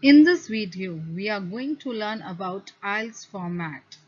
In this video, we are going to learn about IELTS format.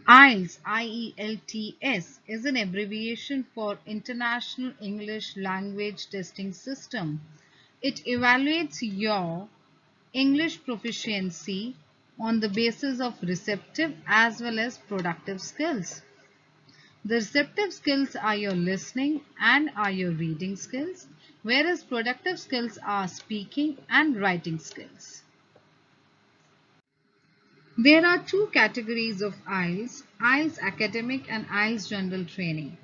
IELTS, IELTS, is an abbreviation for International English Language Testing System. It evaluates your English proficiency on the basis of receptive as well as productive skills. The receptive skills are your listening and are your reading skills, whereas productive skills are speaking and writing skills. There are two categories of IELTS, IELTS Academic and IELTS General Training.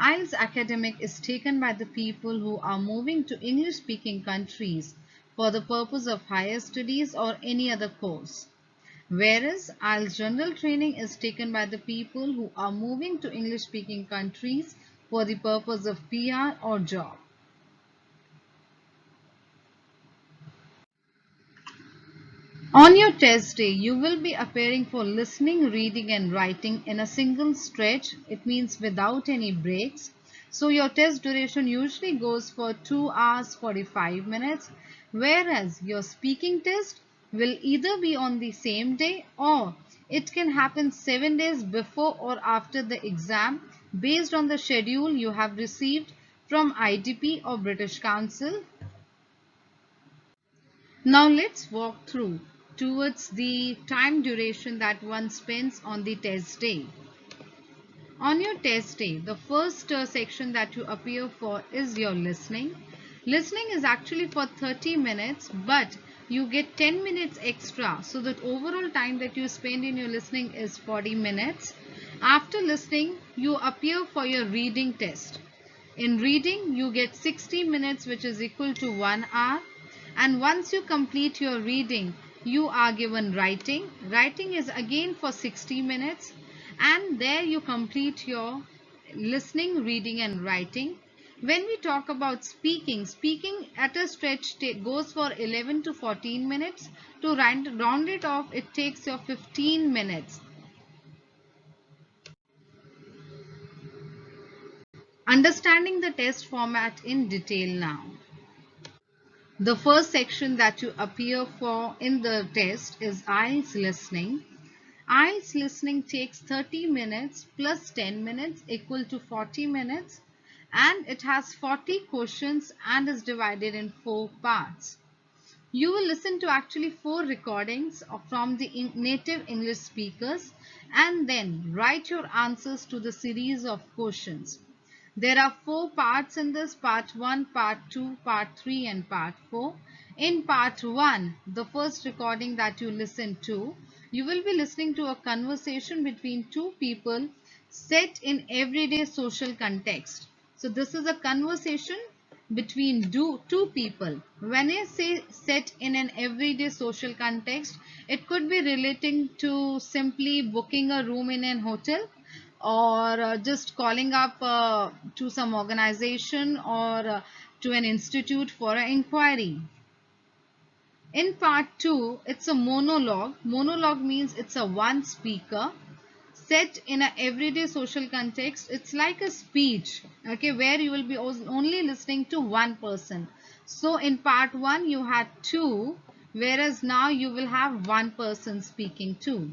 IELTS Academic is taken by the people who are moving to English-speaking countries for the purpose of higher studies or any other course. Whereas IELTS General Training is taken by the people who are moving to English-speaking countries for the purpose of PR or job. On your test day, you will be appearing for listening, reading and writing in a single stretch. It means without any breaks. So your test duration usually goes for 2 hours 45 minutes, whereas your speaking test will either be on the same day or it can happen 7 days before or after the exam based on the schedule you have received from IDP or British Council. Now let's walk through towards the time duration that one spends on the test day. On your test day, the first section that you appear for is your listening. Listening is actually for 30 minutes, but you get 10 minutes extra, so that overall time that you spend in your listening is 40 minutes. After listening, you appear for your reading test. In reading, you get 60 minutes, which is equal to 1 hour. And once you complete your reading, you are given writing. Writing is again for 60 minutes. And there you complete your listening, reading and writing. When we talk about speaking, speaking at a stretch goes for 11 to 14 minutes. To round it off, it takes your 15 minutes. Understanding the test format in detail now. The first section that you appear for in the test is IELTS listening. IELTS listening takes 30 minutes plus 10 minutes equal to 40 minutes, and it has 40 questions and is divided in 4 parts. You will listen to actually 4 recordings from the native English speakers and then write your answers to the series of questions. There are 4 parts in this: part 1, part 2, part 3 and part 4. In part 1, the first recording that you listen to, you will be listening to a conversation between two people set in everyday social context. So this is a conversation between two people. When I say set in an everyday social context, it could be relating to simply booking a room in an hotel, or just calling up to some organization or to an institute for an inquiry. In part 2, it's a monologue. Monologue means it's a one speaker set in an everyday social context. It's like a speech, okay, where you will be only listening to one person. So in part 1 you had 2, whereas now you will have one person speaking too.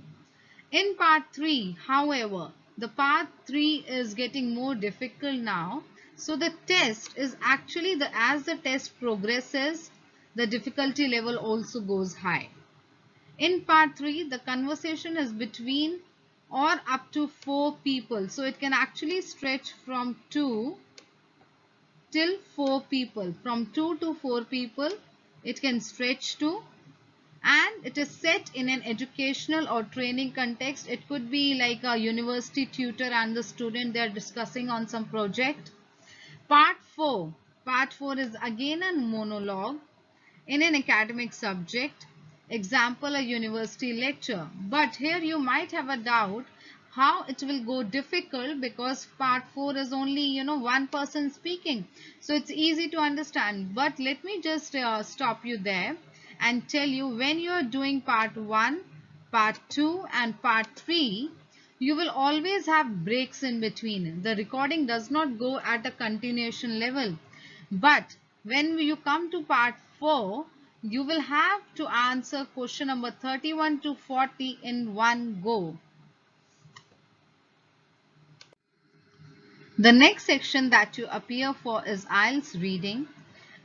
In part 3, however, the part 3 is getting more difficult now. So the test is actually, as the test progresses, the difficulty level also goes high. In part 3, the conversation is between or up to 4 people. So it can actually stretch from 2 till 4 people. From 2 to 4 people, it can stretch to. And it is set in an educational or training context. It could be like a university tutor and the student, they are discussing on some project. Part 4. Part 4 is again a monologue in an academic subject. Example, a university lecture. But here you might have a doubt how it will go difficult, because part 4 is only one person speaking. So it's easy to understand. But let me just stop you there and tell you, when you are doing part 1, part 2 and part 3, you will always have breaks in between. The recording does not go at a continuation level. But When you come to part 4, you will have to answer question number 31 to 40 in one go. The next section that you appear for is IELTS reading.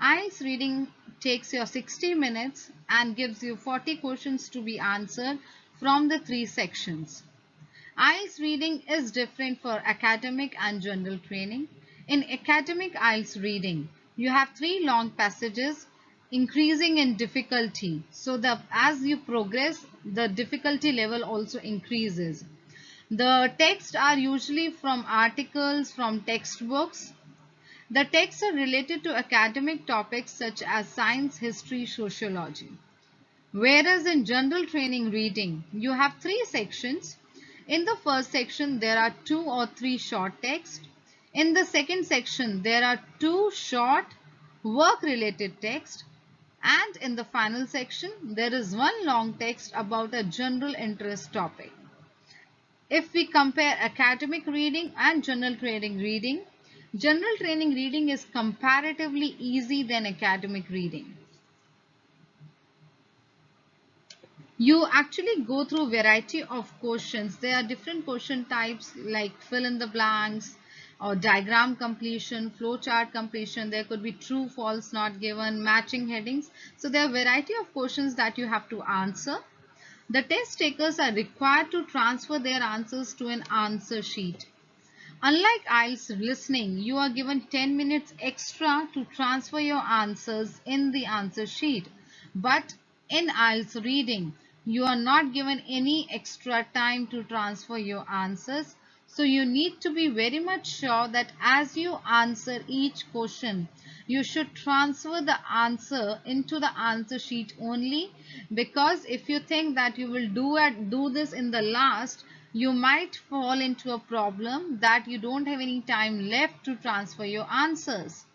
IELTS reading takes your 60 minutes and gives you 40 questions to be answered from the 3 sections. IELTS reading is different for academic and general training. In academic IELTS reading, you have 3 long passages increasing in difficulty. So as you progress, the difficulty level also increases. The texts are usually from articles from textbooks. The texts are related to academic topics such as science, history, sociology. Whereas in general training reading, you have 3 sections. In the first section, there are 2 or 3 short texts. In the second section, there are 2 short work-related texts. And in the final section, there is 1 long text about a general interest topic. If we compare academic reading and general training reading is comparatively easy than academic reading. You actually go through variety of questions. There are different question types like fill in the blanks or diagram completion, flowchart completion. There could be true, false, not given, matching headings. So there are variety of questions that you have to answer. The test takers are required to transfer their answers to an answer sheet. Unlike IELTS listening, you are given 10 minutes extra to transfer your answers in the answer sheet. But in IELTS reading, you are not given any extra time to transfer your answers. So you need to be very much sure that as you answer each question, you should transfer the answer into the answer sheet only, because if you think that you will do this in the last, you might fall into a problem that you don't have any time left to transfer your answers.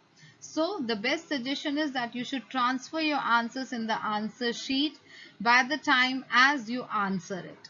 So the best suggestion is that you should transfer your answers in the answer sheet by the time as you answer it.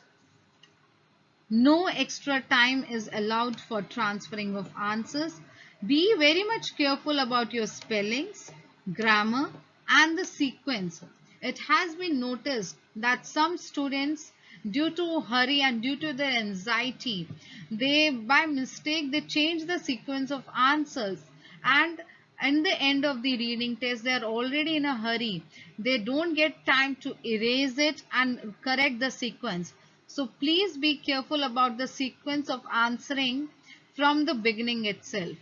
No extra time is allowed for transferring of answers. Be very much careful about your spellings, grammar, and the sequence. It has been noticed that some students, due to hurry and due to their anxiety, they by mistake they change the sequence of answers, and in the end of the reading test they are already in a hurry. They don't get time to erase it and correct the sequence. So please be careful about the sequence of answering from the beginning itself.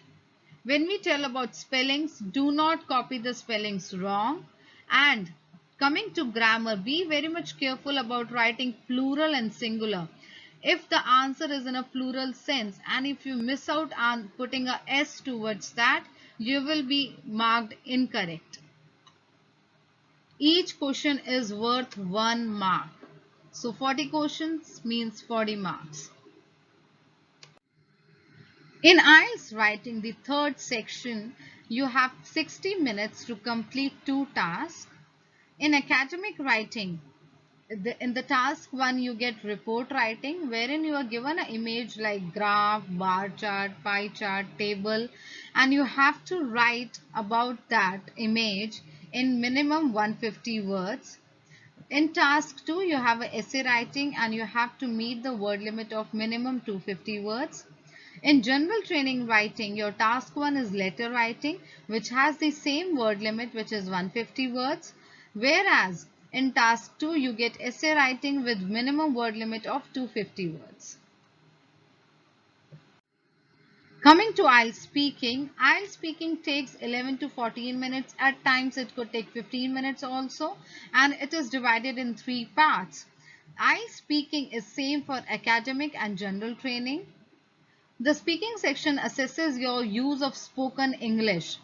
When we tell about spellings, do not copy the spellings wrong. And coming to grammar, be very much careful about writing plural and singular. If the answer is in a plural sense and if you miss out on putting a S towards that, you will be marked incorrect. Each question is worth 1 mark. So 40 questions means 40 marks. In IELTS writing, the third section, you have 60 minutes to complete 2 tasks. In academic writing, in the task 1, you get report writing, wherein you are given an image like graph, bar chart, pie chart, table, and you have to write about that image in minimum 150 words. In task 2, you have an essay writing and you have to meet the word limit of minimum 250 words. In general training writing, your task 1 is letter writing, which has the same word limit, which is 150 words. Whereas in task 2, you get essay writing with minimum word limit of 250 words. Coming to IELTS speaking takes 11 to 14 minutes. At times it could take 15 minutes also, and it is divided in 3 parts. IELTS speaking is same for academic and general training. The speaking section assesses your use of spoken English,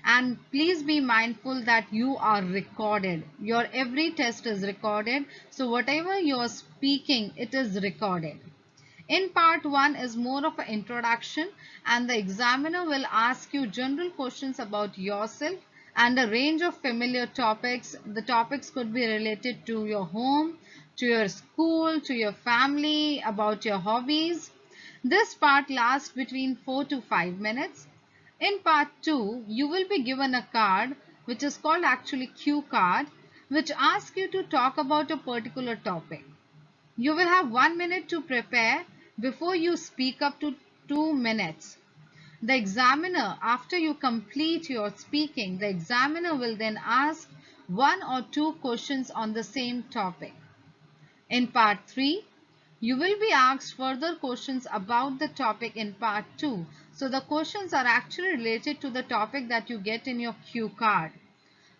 and please be mindful that you are recorded. Your every test is recorded, so whatever you are speaking, it is recorded. In part 1 is more of an introduction, and the examiner will ask you general questions about yourself and a range of familiar topics. The topics could be related to your home, to your school, to your family, about your hobbies. This part lasts between 4 to 5 minutes. In part 2, you will be given a card which is called actually cue card, which asks you to talk about a particular topic. You will have 1 minute to prepare before you speak up to 2 minutes. The examiner, after you complete your speaking, the examiner will then ask 1 or 2 questions on the same topic. In part 3, you will be asked further questions about the topic in part 2. So the questions are actually related to the topic that you get in your cue card.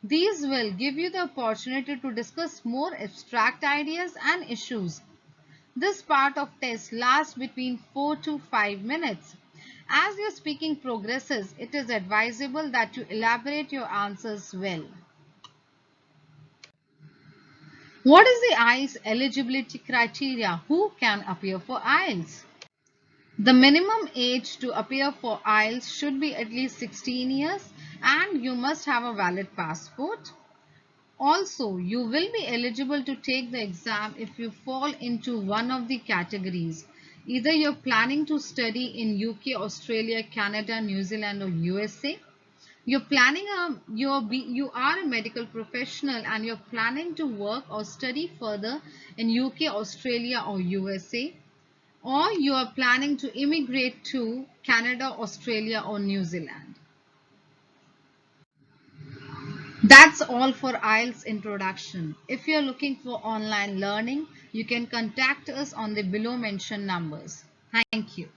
These will give you the opportunity to discuss more abstract ideas and issues. This part of test lasts between 4 to 5 minutes. As your speaking progresses, it is advisable that you elaborate your answers well. What is the IELTS eligibility criteria? Who can appear for IELTS? The minimum age to appear for IELTS should be at least 16 years and you must have a valid passport. Also, you will be eligible to take the exam if you fall into one of the categories. Either you're planning to study in UK, Australia, Canada, New Zealand or USA. You are a medical professional and you're planning to work or study further in UK, Australia or USA. Or you are planning to immigrate to Canada, Australia or New Zealand. That's all for IELTS introduction. If you're looking for online learning, you can contact us on the below mentioned numbers. Thank you.